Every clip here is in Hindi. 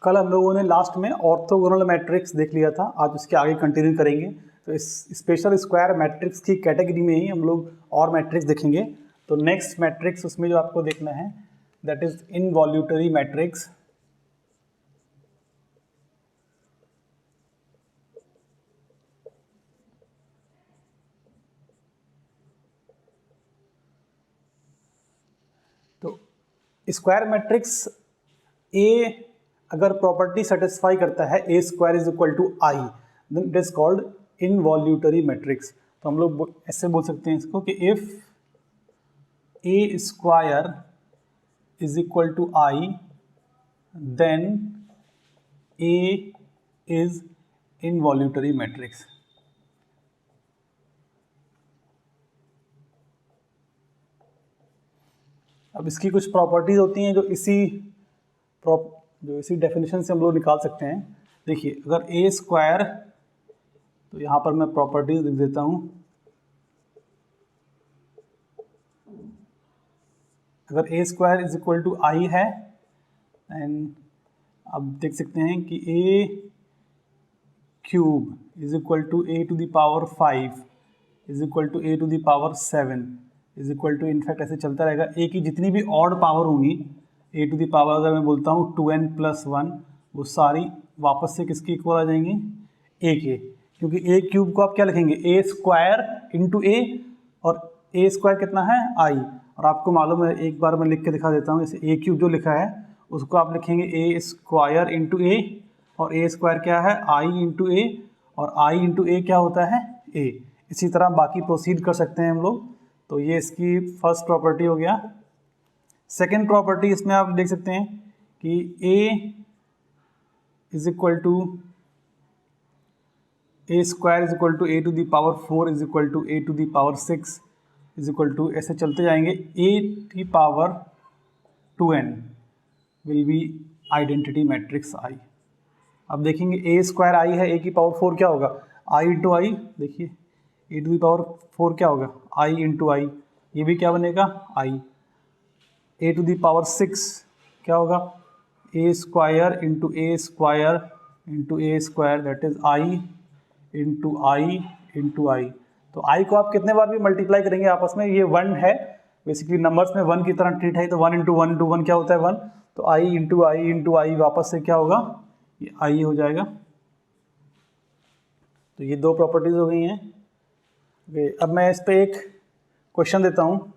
कल हम लोगों ने लास्ट में ऑर्थोगोनल मैट्रिक्स देख लिया था, आज उसके आगे कंटिन्यू करेंगे। तो इस स्पेशल स्क्वायर मैट्रिक्स की कैटेगरी में ही हम लोग और मैट्रिक्स देखेंगे। तो नेक्स्ट मैट्रिक्स उसमें जो आपको देखना है दैट इज इनवॉल्यूटरी मैट्रिक्स। तो स्क्वायर मैट्रिक्स ए अगर प्रॉपर्टी सेटिस्फाई करता है A square is equal to I, then it is called involutory matrix. तो हम लोग ऐसे बोल सकते हैं इसको कि if A square is equal to I then A is involutory matrix. अब इसकी कुछ प्रॉपर्टीज होती हैं जो इसी डेफिनेशन से हम लोग निकाल सकते हैं। देखिए, अगर ए स्क्वायर, तो यहाँ पर मैं प्रॉपर्टीज लिख देता हूँ। अगर A square is equal to I है एंड अब देख सकते हैं कि A cube is equal to A to the power 5 is equal to A to the power 7 is equal to, in fact ऐसे चलता रहेगा। ए की जितनी भी ऑड पावर होंगी ए टू द पावर, अगर मैं बोलता हूँ 2n+1, वो सारी वापस से किसकी इक्वल आ जाएंगी, ए के। क्योंकि ए क्यूब को आप क्या लिखेंगे, ए स्क्वायर इंटू ए, और ए स्क्वायर कितना है, आई। और आपको मालूम है, एक बार मैं लिख के दिखा देता हूँ। जैसे ए क्यूब जो लिखा है उसको आप लिखेंगे ए स्क्वायर इंटू ए, और ए स्क्वायर क्या है, आई इंटू ए, और आई इंटू ए क्या होता है, ए। इसी तरह बाकी प्रोसीड कर सकते हैं हम लोग। तो ये इसकी फर्स्ट प्रॉपर्टी हो गया। सेकेंड प्रॉपर्टी इसमें आप देख सकते हैं कि A is equal to A square is equal to A to the power 4 is equal to A to the power 6 is equal to, ऐसे चलते जाएंगे, ए की power 2n will be identity matrix I. अब देखेंगे ए स्क्वायर आई है, ए की पावर 4 क्या होगा, आई इंटू आई। देखिए ए टू द पावर 4 क्या होगा, आई इंटू आई, ये भी क्या बनेगा, I. A to the power 6 क्या होगा, A square into A square into A square, that is I into I into I. तो आई को आप कितने बार भी मल्टीप्लाई करेंगे आपस में, ये 1 है, बेसिकली नंबर्स में 1 की तरह ट्रीट है, तो 1 इंटू 1 इंटू 1 क्या होता है, 1। तो आई इंटू आई वापस से क्या होगा, ये आई हो जाएगा। तो ये दो प्रॉपर्टीज हो गई हैं। अब मैं इस पे एक क्वेश्चन देता हूँ।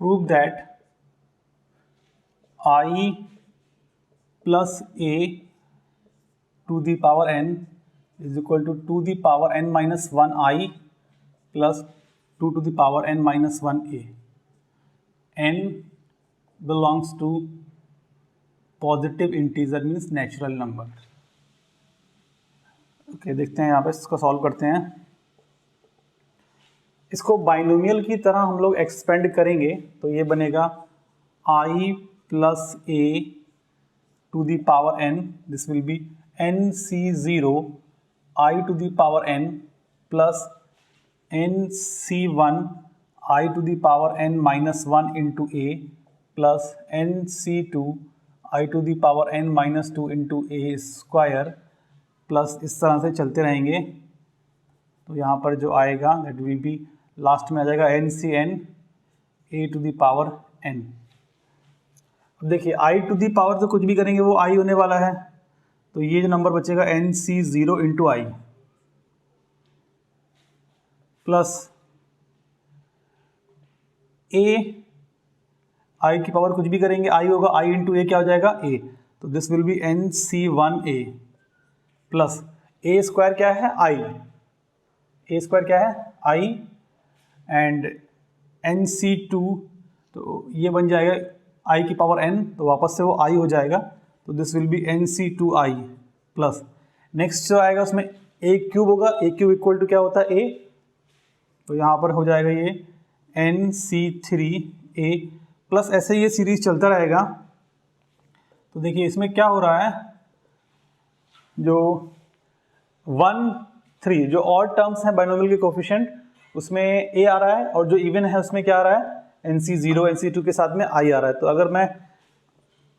Prove that I plus a to the power n is equal to the power n minus 1 I plus 2 to the power n minus 1 a. n belongs to positive integer means natural number. Okay, देखते हैं यहाँ पे, इसको सॉल्व करते हैं। इसको बाइनोमियल की तरह हम लोग एक्सपेंड करेंगे, तो ये बनेगा i plus a to the power n, this will be nc0 i to the power n plus nc1 i to the power n minus 1 into a plus nc2 i to the power n minus 2 into a square, plus इस तरह से चलते रहेंगे। तो यहाँ पर जो आएगा दैट विल बी, लास्ट में आ जाएगा NCN a to the power n। अब देखिए i टू द पावर तो कुछ भी करेंगे वो i होने वाला है, तो ये जो नंबर बचेगा NC0 into I plus a, i की पावर कुछ भी करेंगे i होगा, i इंटू ए क्या हो जाएगा, a। तो this will B NC1a plus a square क्या है, i, a स्क्वायर क्या है, i, एंड nc2, तो ये बन जाएगा i की पावर n, तो वापस से वो i हो जाएगा। तो this will B nc2i plus, next जो आएगा उसमें a क्यूब होगा, a क्यूब इक्वल टू क्या होता है, a, तो यहाँ पर हो जाएगा ये nc3a प्लस ऐसे ये सीरीज चलता रहेगा। तो देखिए इसमें क्या हो रहा है, जो 1 3 जो ऑड टर्म्स हैं बाइनोमियल के कोफिशिएंट उसमें a आ रहा है, और जो इवन है उसमें क्या आ रहा है, NC0 NC2 के साथ में i आ रहा है। तो अगर मैं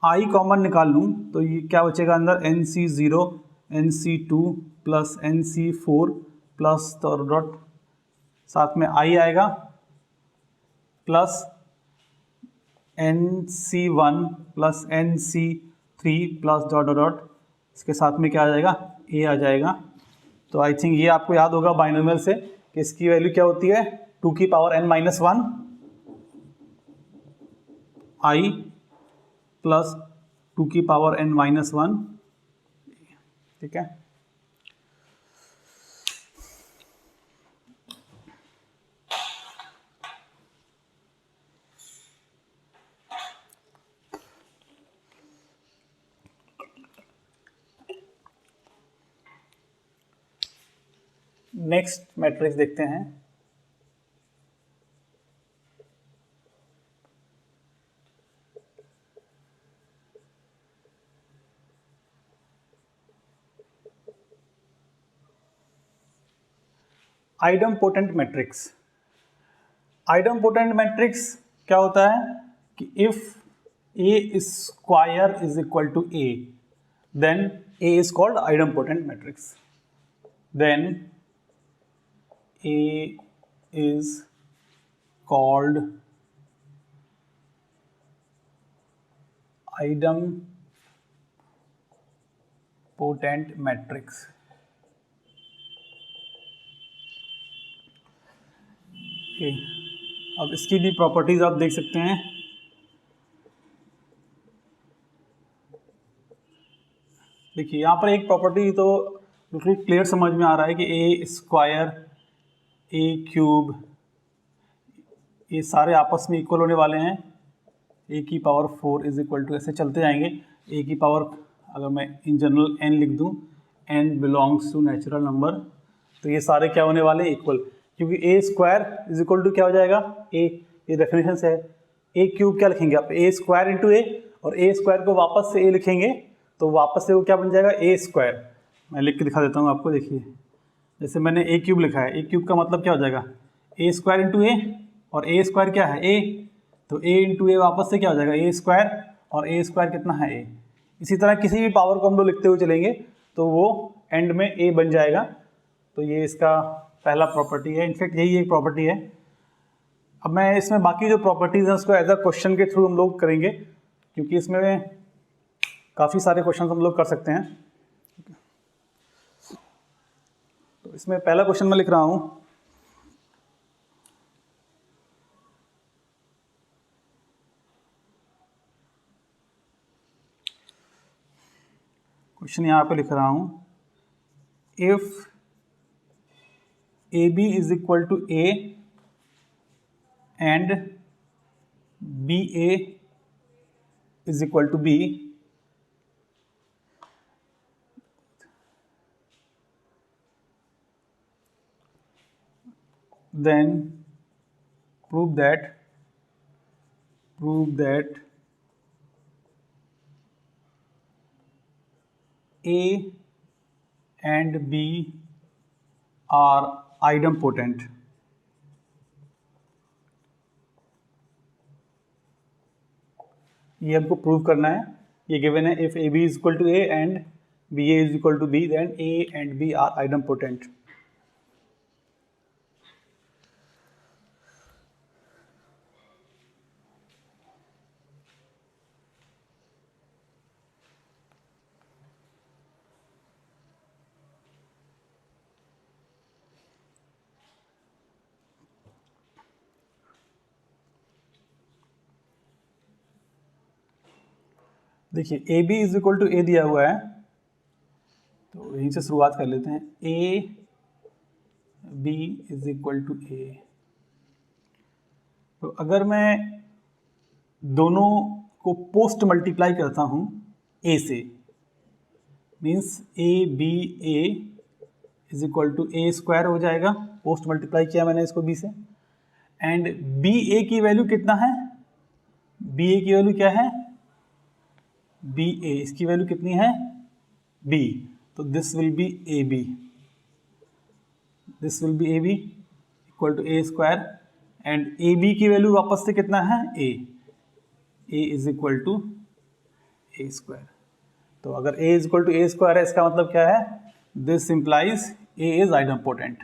i कॉमन निकाल लूँ तो ये क्या बचेगा अंदर, NC0 NC2 plus NC4 plus dot साथ में i आएगा plus NC1 plus NC3 plus dot dot इसके साथ में क्या आ जाएगा, a आ जाएगा। तो आई थिंक ये आपको याद होगा बाइनोमियल से कि इसकी वैल्यू क्या होती है, 2 की power n minus 1 i plus 2 की पावर n माइनस 1। ठीक है, नेक्स्ट मैट्रिक्स देखते हैं। आइडमपोटेंट मैट्रिक्स। आइडमपोटेंट मैट्रिक्स क्या होता है कि if a square is equal to a, then a is called idempotent matrix. Then a is called idempotent matrix। okay. अब इसकी भी प्रॉपर्टीज आप देख सकते हैं। देखिए यहाँ पर एक प्रॉपर्टी तो बिल्कुल क्लियर समझ में आ रहा है कि a स्क्वायर a क्यूब ये सारे आपस में इक्वल होने वाले हैं। a की पावर 4 इज इक्वल टू, ऐसे चलते जाएंगे। a की पावर अगर मैं इन जनरल n लिख दूं, n belongs to natural number, तो ये सारे क्या होने वाले, इक्वल। क्योंकि a square is equal to क्या हो जाएगा, a, ये डेफिनेशन से है। a क्यूब क्या लिखेंगे आप, a स्क्वायर इंटू a, और a स्क्वायर को वापस से a लिखेंगे तो वापस से वो क्या बन जाएगा, a स्क्वायर। मैं लिख के दिखा देता हूँ आपको। देखिए जैसे मैंने a क्यूब लिखा है, a क्यूब का मतलब क्या हो जाएगा, a स्क्वायर इंटू a, और a स्क्वायर क्या है, a, तो a इंटू ए वापस से क्या हो जाएगा, a स्क्वायर, और a स्क्वायर कितना है, a। इसी तरह किसी भी पावर को हम लोग लिखते हुए चलेंगे तो वो एंड में a बन जाएगा। तो ये इसका पहला प्रॉपर्टी है, इनफैक्ट यही एक प्रॉपर्टी है। अब मैं इसमें बाकी जो प्रॉपर्टीज़ हैं उसको एज अ क्वेश्चन के थ्रू हम लोग करेंगे, क्योंकि इसमें काफ़ी सारे क्वेश्चन हम लोग कर सकते हैं। तो इसमें पहला क्वेश्चन मैं लिख रहा हूँ, क्वेश्चन यहाँ पे लिख रहा हूँ, if A B is equal to A and B A is equal to B, then prove that A and B are idempotent। ये हमको प्रूव करना है। ये गिवन है, if A B is equal to A and B A is equal to B, then A and B are idempotent. देखिए A B is equal to A दिया हुआ है, तो यहीं से शुरुआत कर लेते हैं। A B is equal to A, तो अगर मैं दोनों को पोस्ट मल्टीप्लाई करता हूँ ए से, मीन्स A B A is equal to A square हो जाएगा। पोस्ट मल्टीप्लाई किया मैंने इसको बी से, एंड बी ए की वैल्यू कितना है, बी ए की वैल्यू क्या है, बी ए, इसकी वैल्यू कितनी है, बी, तो this will be A B, this will be A B equal to A square, and A B की वैल्यू वापस से कितना है, A is equal to A square. तो अगर A is equal to A square है, इसका मतलब क्या है, this implies A is idempotent.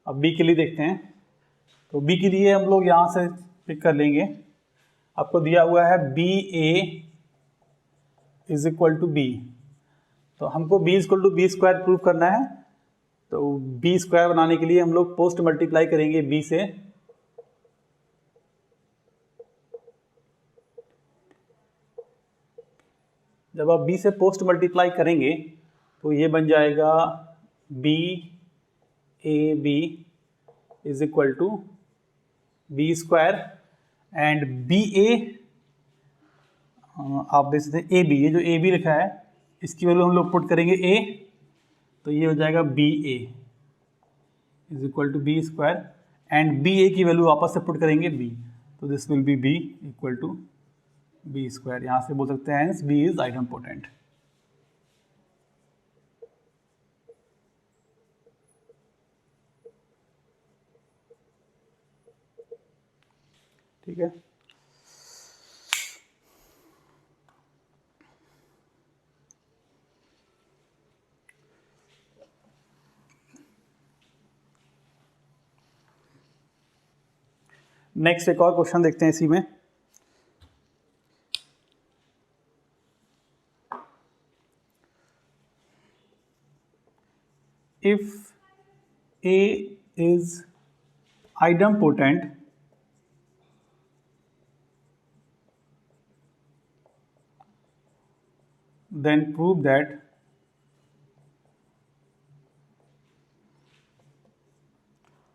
अब बी के लिए देखते हैं। तो बी के लिए हम लोग यहाँ से पिक कर लेंगे। आपको दिया हुआ है B A is equal to B, तो हमको B is equal to B square prove करना है। तो बी स्क्वायर बनाने के लिए हम लोग पोस्ट मल्टीप्लाई करेंगे बी से। जब आप बी से पोस्ट मल्टीप्लाई करेंगे तो ये बन जाएगा B A B is equal to B square, and B A आप देख सकते हैं ए बी, ये जो ए बी लिखा है इसकी वैल्यू हम लोग पुट करेंगे ए, तो ये हो जाएगा B A is equal to B square, and B A की वैल्यू वापस से पुट करेंगे बी, तो this will be B equal to B square. यहाँ से बोल सकते हैं हेंस बी इज आइडम्पोटेंट। ठीक है, नेक्स्ट एक और क्वेश्चन देखते हैं इसी में। If A is idempotent, then prove that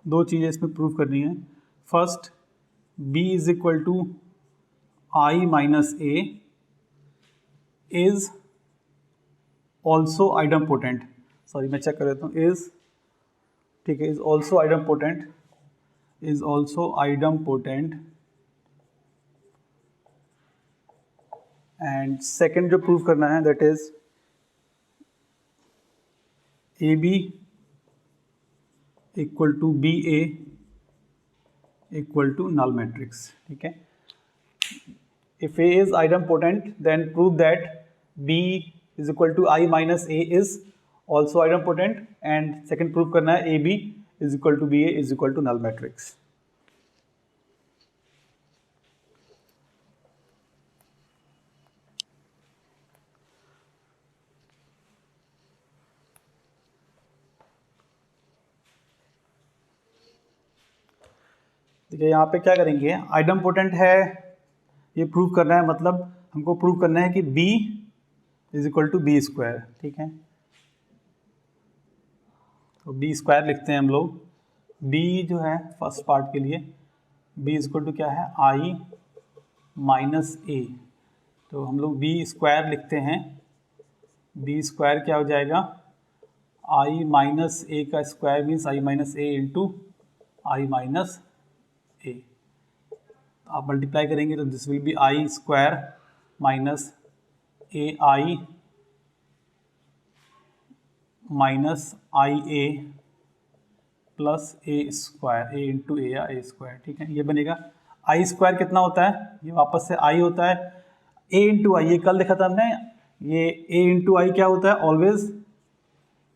दो चीज़ें इसमें प्रूव करनी है। First, B is equal to I minus A is also idempotent. Sorry मैं चेक कर लेता हूँ, इज, ठीक है, is also idempotent, is also idempotent. And second जो प्रूव करना है that is A B equal to B A equal to null matrix। ठीक है, if A is idempotent then prove that B is equal to I minus A is also idempotent, and second prove करना है AB is equal to BA is equal to null matrix। देखिए यहाँ पे क्या करेंगे, आइडम्पोटेंट है ये प्रूव करना है, मतलब हमको प्रूव करना है कि B is equal to B square. ठीक है, तो बी स्क्वायर लिखते हैं हम लोग। B जो है फर्स्ट पार्ट के लिए B इज इक्वल टू क्या है, I माइनस ए, तो हम लोग B स्क्वायर लिखते हैं। B स्क्वायर क्या हो जाएगा, I माइनस ए का square means I minus A into I minus A. आप मल्टीप्लाई करेंगे तो this will be I square minus A I minus I A plus A square, A into A या ए स्क्वायर। ठीक है, ये बनेगा आई स्क्वायर कितना होता है, ये वापस से आई होता है, ए इंटू आई, ये कल देखा था हमने, ये ए इंटू आई क्या होता है, ऑलवेज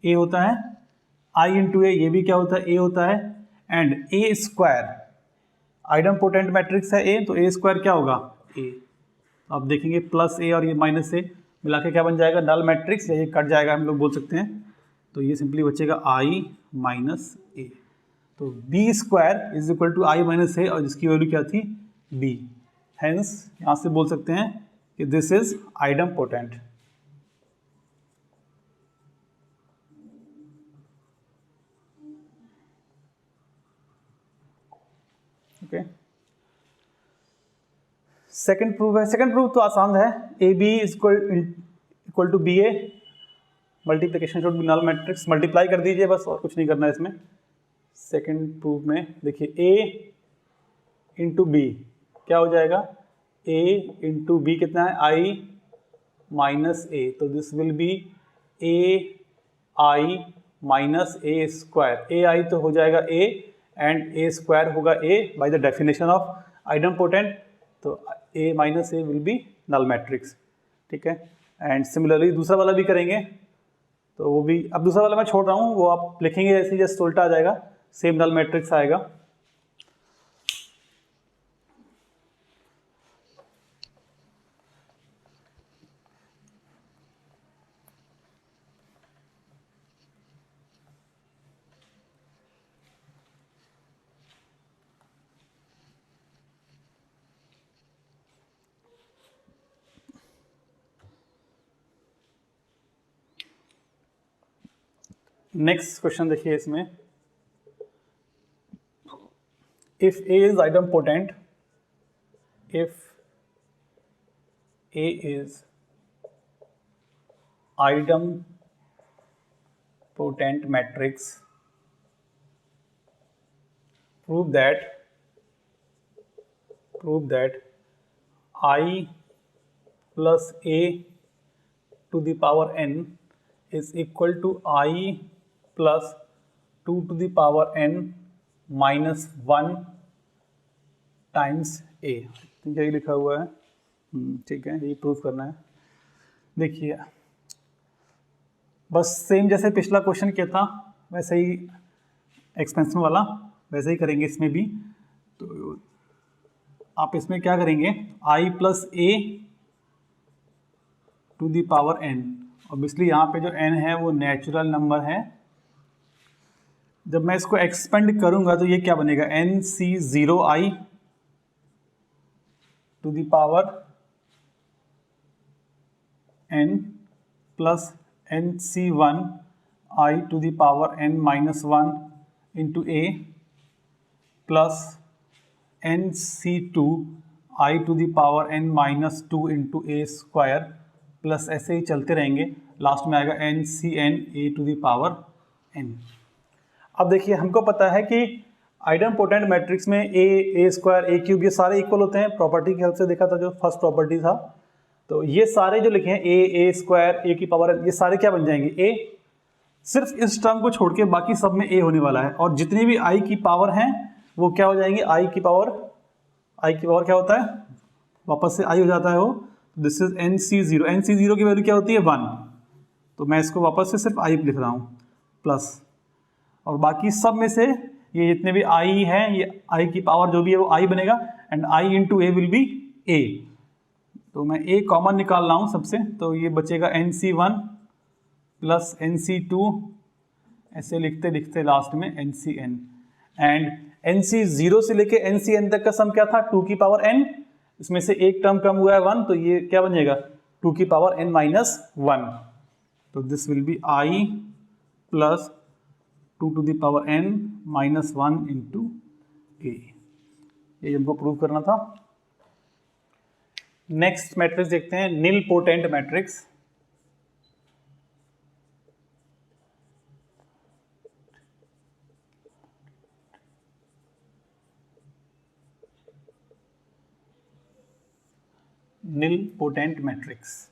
ए होता है, आई इंटू ए ये भी क्या होता है, ए होता है, एंड ए स्क्वायर आइडम्पोटेंट मैट्रिक्स है ए, तो ए स्क्वायर क्या होगा, ए। आप देखेंगे प्लस ए और ये माइनस ए मिला के क्या बन जाएगा, नल मैट्रिक्स, या ये कट जाएगा हम लोग बोल सकते हैं, तो ये सिंपली बचेगा आई माइनस ए। तो B square is equal to I minus A, और जिसकी वैल्यू क्या थी, बी। हेंस यहाँ से बोल सकते हैं कि this is idempotent. Okay, second proof है, सेकेंड प्रूफ तो आसान है, A B equal to B A, multiplication should be null matrix, multiply कर दीजिए बस, और कुछ नहीं करना है इसमें। सेकेंड प्रूफ में देखिए ए इंटू बी क्या हो जाएगा, ए इंटू बी कितना है, आई माइनस ए, तो this will be A I minus A square, A I तो हो जाएगा ए एंड ए स्क्वायर होगा A by the definition of idempotent, तो A minus A will be null matrix, ठीक है। एंड सिमिलरली दूसरा वाला भी करेंगे, तो वो भी, अब दूसरा वाला मैं छोड़ रहा हूँ, वो आप लिखेंगे ऐसे जस्ट उल्टा आ जाएगा, सेम नल मैट्रिक्स आएगा। नेक्स्ट क्वेश्चन देखिए इसमें, if A is idempotent, if A is idempotent matrix, prove that I plus a to the power n is equal to I plus 2 to the power n minus 1 times a, यही लिखा हुआ है, ठीक है, ये प्रूव करना है। देखिए बस सेम जैसे पिछला क्वेश्चन किया था वैसे ही एक्सपेंशन वाला वैसे ही करेंगे इसमें भी। तो आप इसमें क्या करेंगे, i plus A to the power n, obviously यहाँ पे जो n है वो नेचुरल नंबर है। जब मैं इसको एक्सपेंड करूंगा तो ये क्या बनेगा, NC0i to the power n plus NC1i to the power n minus 1 into a plus NC2i to the power n minus 2 into a square, plus ऐसे ही चलते रहेंगे, लास्ट में आएगा NCn a to the power n। अब देखिए हमको पता है कि आइडम्पोटेंट मैट्रिक्स में a स्क्वायर a क्यूब ये सारे इक्वल होते हैं, प्रॉपर्टी की हेल्प से देखा था जो फर्स्ट प्रॉपर्टी था। तो ये सारे जो लिखे हैं a स्क्वायर a की पावर n, ये सारे क्या बन जाएंगे a, सिर्फ इस टर्म को छोड़ के बाकी सब में a होने वाला है, और जितनी भी i की पावर हैं वो क्या हो जाएंगे, i की पावर क्या होता है, वापस से i हो जाता है वो, दिस इज NC0 की वैल्यू क्या होती है 1, तो मैं इसको वापस से सिर्फ i लिख रहा हूँ प्लस, और बाकी सब में से ये जितने भी i हैं ये i की पावर जो भी है वो i बनेगा, and i into a will be a, तो मैं a कॉमन निकाल रहा हूँ सबसे, तो ये बचेगा NC1 प्लस NC2, ऐसे लिखते लिखते लास्ट में NCn, एंड NC0 से लेके NCn तक का सम क्या था 2 की पावर n, इसमें से एक टर्म कम हुआ है 1, तो ये क्या बन जाएगा 2 की पावर n माइनस 1, तो this will be i plus 2 to the power n minus 1 into a, ये हमको प्रूव करना था। नेक्स्ट मैट्रिक्स देखते हैं, nil potent matrix. Nil potent matrix,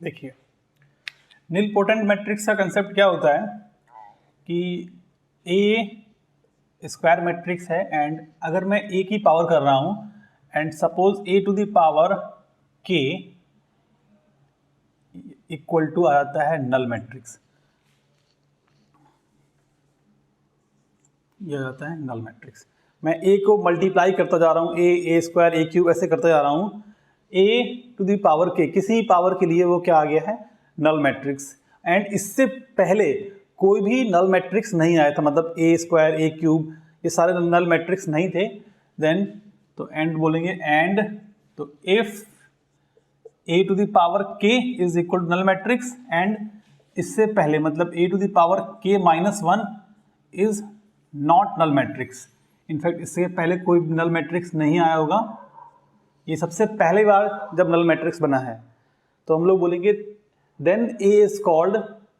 देखिए निल पोटेंट मैट्रिक्स का कंसेप्ट क्या होता है कि ए स्क्वायर मैट्रिक्स है, एंड अगर मैं ए की पावर कर रहा हूं and suppose A to the power के इक्वल टू आ जाता है नल मैट्रिक्स, ये आ जाता है नल मैट्रिक्स। मैं ए को मल्टीप्लाई करता जा रहा हूँ, ए स्क्वायर ए क्यूब ऐसे करता जा रहा हूँ, ए टू द पावर के किसी पावर के लिए वो क्या आ गया है नल मैट्रिक्स, एंड इससे पहले कोई भी नल मैट्रिक्स नहीं आया था, मतलब ए स्क्वायर ए क्यूब ये सारे नल मैट्रिक्स नहीं थे। देन तो एंड बोलेंगे, एंड तो if A to the power K is equal to null matrix, and इससे पहले मतलब A to the power K minus one is not null matrix. In fact इससे पहले कोई नल मैट्रिक्स नहीं आया होगा, ये सबसे पहली बार जब नल मैट्रिक्स बना है। तो हम लोग बोलेंगे then A is called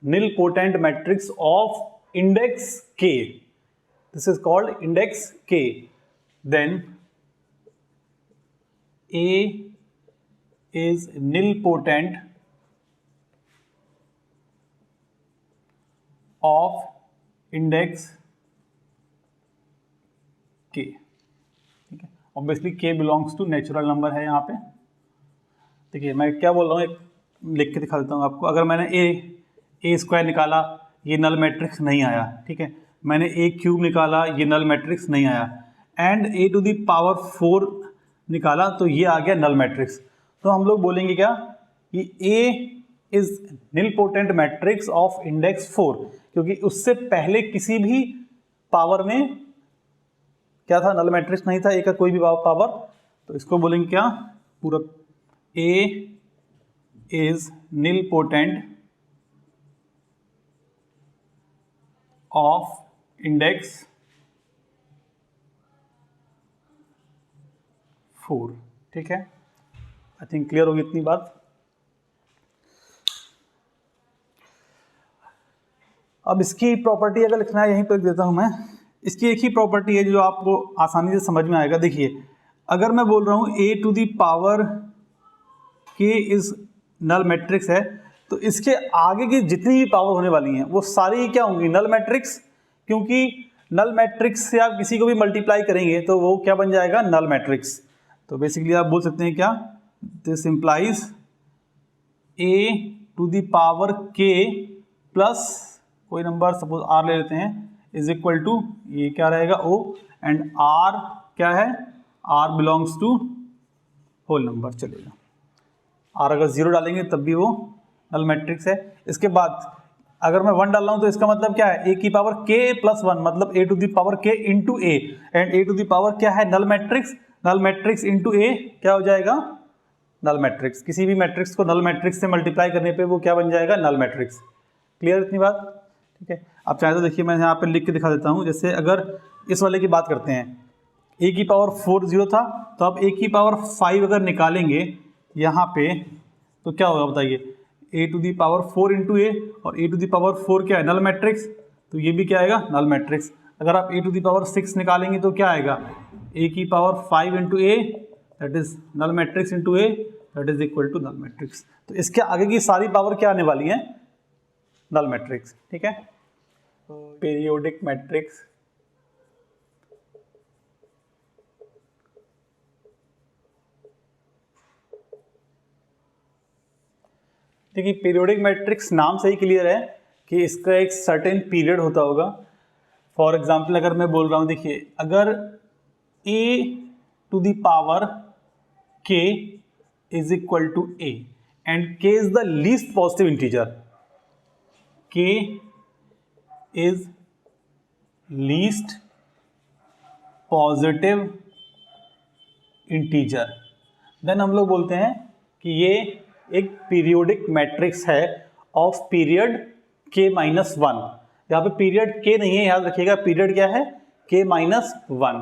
nil potent matrix of index k, this is called index k. Then A is nilpotent of index k, ठीक है। ऑब्वियसली के बिलोंग्स टू नेचुरल नंबर है यहाँ पे। देखिए मैं क्या बोल रहा हूँ, एक लिख के दिखा देता हूँ आपको। अगर मैंने ए स्क्वायर निकाला, ये नल मैट्रिक्स नहीं आया, ठीक है। मैंने ए क्यूब निकाला, ये नल मैट्रिक्स नहीं आया, and A to the power 4 निकाला तो ये आ गया नल मैट्रिक्स। तो हम लोग बोलेंगे क्या कि A is nil potent matrix of index 4, क्योंकि उससे पहले किसी भी पावर में क्या था, नल मैट्रिक्स नहीं था, ए का कोई भी पावर। तो इसको बोलेंगे क्या, पूरा A is nilpotent of index 4, ठीक है। आई थिंक क्लियर होगी इतनी बात। अब इसकी प्रॉपर्टी अगर लिखना है, यहीं पर लिख देता हूं मैं। इसकी एक ही प्रॉपर्टी है जो आपको आसानी से समझ में आएगा। देखिए अगर मैं बोल रहा हूं ए to the power K is null matrix है, तो इसके आगे की जितनी भी पावर होने वाली हैं वो सारी क्या होंगी, नल मैट्रिक्स। क्योंकि नल मैट्रिक्स से आप किसी को भी मल्टीप्लाई करेंगे तो वो क्या बन जाएगा, नल मैट्रिक्स। तो बेसिकली आप बोल सकते हैं क्या, this implies A to the power k plus कोई नंबर सपोज आर ले लेते हैं, इज इक्वल टू ये क्या रहेगा ओ, एंड आर क्या है, r belongs to whole number चलेगा। आर अगर 0 डालेंगे तब भी वो नल मैट्रिक्स है। इसके बाद अगर मैं 1 डाल रहा हूं तो इसका मतलब क्या है, ए की पावर के प्लस 1, मतलब A to the power K into A, and A to the power क्या है, null matrix. Null matrix into A क्या हो जाएगा, नल मैट्रिक्स। किसी भी मैट्रिक्स को नल मैट्रिक्स से मल्टीप्लाई करने पे वो क्या बन जाएगा, नल मैट्रिक्स। क्लियर इतनी बात, ठीक है। आप चाहे तो देखिए मैं यहाँ पे लिख के दिखा देता हूँ। जैसे अगर इस वाले की बात करते हैं, ए की पावर 4 0 था, तो आप ए की पावर 5 अगर निकालेंगे यहाँ पे तो क्या होगा बताइए, ए टू दी पावर 4 इंटू ए, और ए टू दी पावर 4 क्या है, नल मैट्रिक्स। तो ये भी क्या आएगा, नल मैट्रिक्स। अगर आप ए टू दी पावर 6 निकालेंगे तो क्या आएगा, ए की power 5 into A, that is null matrix into A, that is equal to null matrix. तो इसके आगे की सारी पावर क्या आने वाली है, नल मैट्रिक्स, ठीक है। पीरियोडिक मैट्रिक्स देखिए, पीरियोडिक मैट्रिक्स नाम से ही क्लियर है कि इसका एक सर्टेन पीरियड होता होगा। फॉर एग्जाम्पल अगर मैं बोल रहा हूँ, देखिए अगर A to the power K is equal to A and K is the least positive integer, K is least positive integer, then हम लोग बोलते हैं कि ये एक पीरियोडिक मैट्रिक्स है ऑफ पीरियड के माइनस 1। यहाँ पे पीरियड के नहीं है, याद रखिएगा, पीरियड क्या है, K minus 1।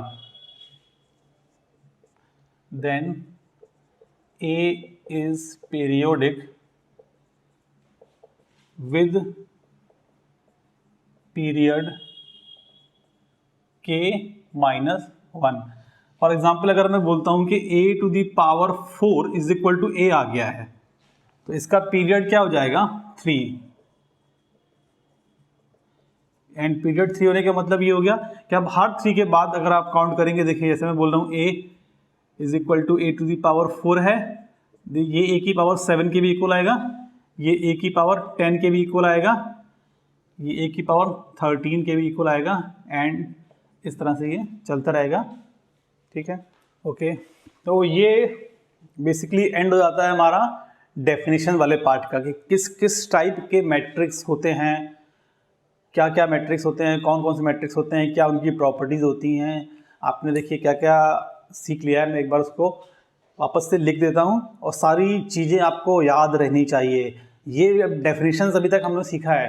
Then A is periodic with period K minus 1। For example अगर मैं बोलता हूं कि A to the power 4 is equal to A आ गया है, तो इसका पीरियड क्या हो जाएगा, 3। एंड पीरियड 3 होने का मतलब ये हो गया कि अब हर 3 के बाद अगर आप काउंट करेंगे, देखिए जैसे मैं बोल रहा हूँ A is equal to A to the power 4 है, ये ए की पावर 7 के भी इक्वल आएगा, ये ए की पावर 10 के भी इक्वल आएगा, ये ए की पावर 13 के भी इक्वल आएगा, एंड इस तरह से ये चलता रहेगा, ठीक है। ओके, तो ये बेसिकली एंड हो जाता है हमारा डेफिनेशन वाले पार्ट का, कि किस किस टाइप के मैट्रिक्स होते हैं, क्या क्या मैट्रिक्स होते हैं, कौन कौन से मैट्रिक्स होते हैं, क्या उनकी प्रॉपर्टीज़ होती हैं। आपने देखिए क्या क्या सीख लिया है, मैं एक बार उसको वापस से लिख देता हूँ और सारी चीज़ें आपको याद रहनी चाहिए। ये डेफिनेशंस अभी तक हम लोग सीखा है,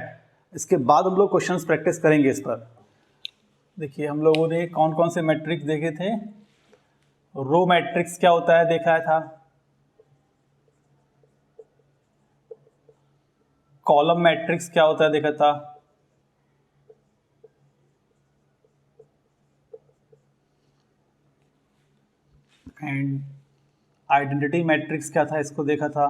इसके बाद हम लोग क्वेश्चंस प्रैक्टिस करेंगे इस पर। देखिए हम लोगों ने कौन कौन से मैट्रिक्स देखे थे। रो मैट्रिक्स क्या होता है देखा था, कॉलम मैट्रिक्स क्या होता है देखा था, एंड आइडेंटिटी मैट्रिक्स क्या था इसको देखा था।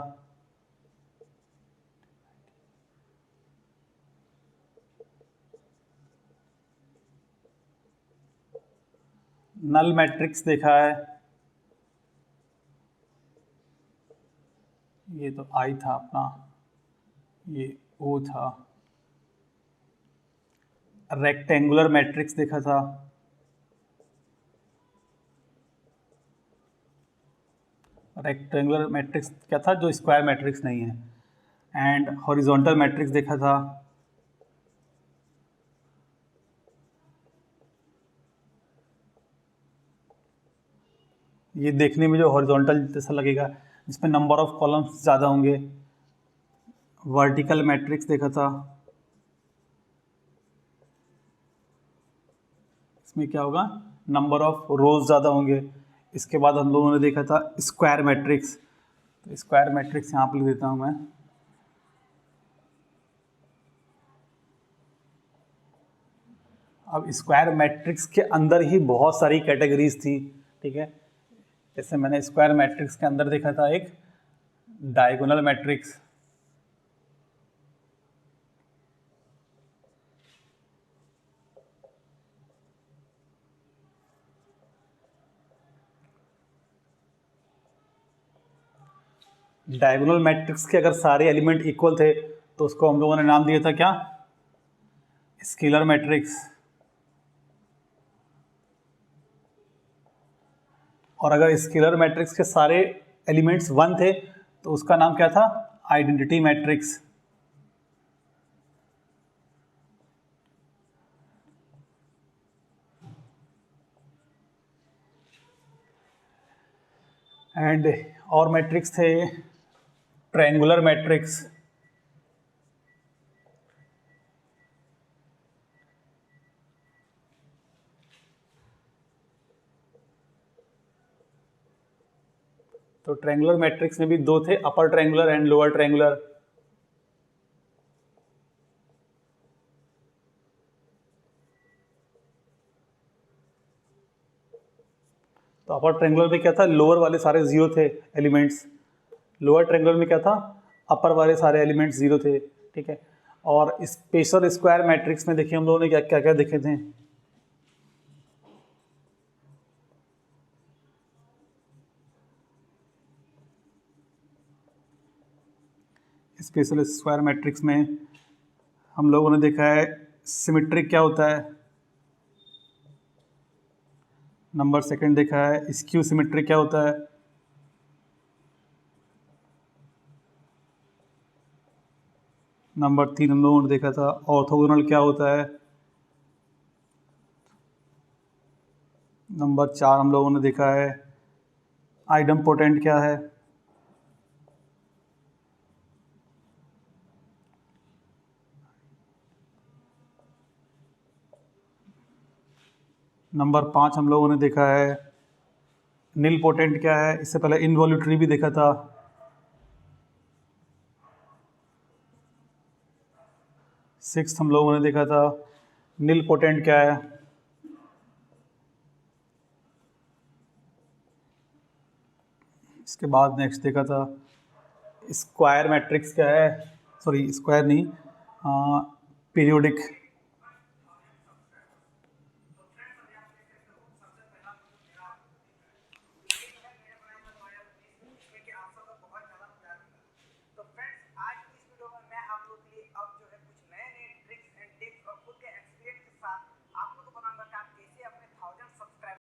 नल मैट्रिक्स देखा है, ये तो आई था अपना, ये ओ था। रेक्टेंगुलर मैट्रिक्स देखा था, रेक्टेंगुलर मैट्रिक्स क्या था जो स्क्वायर मैट्रिक्स नहीं है। एंड हॉरिजॉन्टल मैट्रिक्स देखा था, ये देखने में जो हॉरिजॉन्टल जैसा लगेगा जिसमें नंबर ऑफ कॉलम्स ज़्यादा होंगे। वर्टिकल मैट्रिक्स देखा था, इसमें क्या होगा, नंबर ऑफ रोज ज़्यादा होंगे। इसके बाद हम लोगों ने देखा था स्क्वायर मैट्रिक्स, तो स्क्वायर मैट्रिक्स यहाँ पर लिख देता हूँ मैं। अब स्क्वायर मैट्रिक्स के अंदर ही बहुत सारी कैटेगरीज थी, ठीक है। जैसे मैंने स्क्वायर मैट्रिक्स के अंदर देखा था एक डायगोनल मैट्रिक्स, डायगोनल मैट्रिक्स के अगर सारे एलिमेंट इक्वल थे तो उसको हम लोगों ने नाम दिया था क्या, स्केलर मैट्रिक्स। और अगर स्केलर मैट्रिक्स के सारे एलिमेंट्स 1 थे तो उसका नाम क्या था, आइडेंटिटी मैट्रिक्स। एंड और मैट्रिक्स थे ट्रायंगुलर मैट्रिक्स, तो ट्रायंगुलर मैट्रिक्स में भी 2 थे, upper triangular and lower triangular. तो अपर ट्रायंगुलर में क्या था, लोअर वाले सारे 0 थे एलिमेंट्स, लोअर ट्रायंगुलर में क्या था, अपर वाले सारे एलिमेंट्स 0 थे, ठीक है। और स्पेशल स्क्वायर मैट्रिक्स में देखिए हम लोगों ने क्या क्या क्या देखे थे। स्पेशल स्क्वायर मैट्रिक्स में हम लोगों ने देखा है सिमेट्रिक क्या होता है, नंबर सेकंड देखा है स्क्यू सिमेट्रिक क्या होता है, नंबर 3 हम लोगों ने देखा था ऑर्थोगोनल क्या होता है, नंबर 4 हम लोगों ने देखा है आइडम्पोटेंट क्या है, नंबर 5 हम लोगों ने देखा है निल पोटेंट क्या है, इससे पहले इनवॉल्यूटरी भी देखा था। सिक्स हम लोगों ने देखा था निल पोटेंट क्या है, इसके बाद नेक्स्ट देखा था स्क्वायर मैट्रिक्स क्या है, सॉरी स्क्वायर नहीं, पीरियोडिक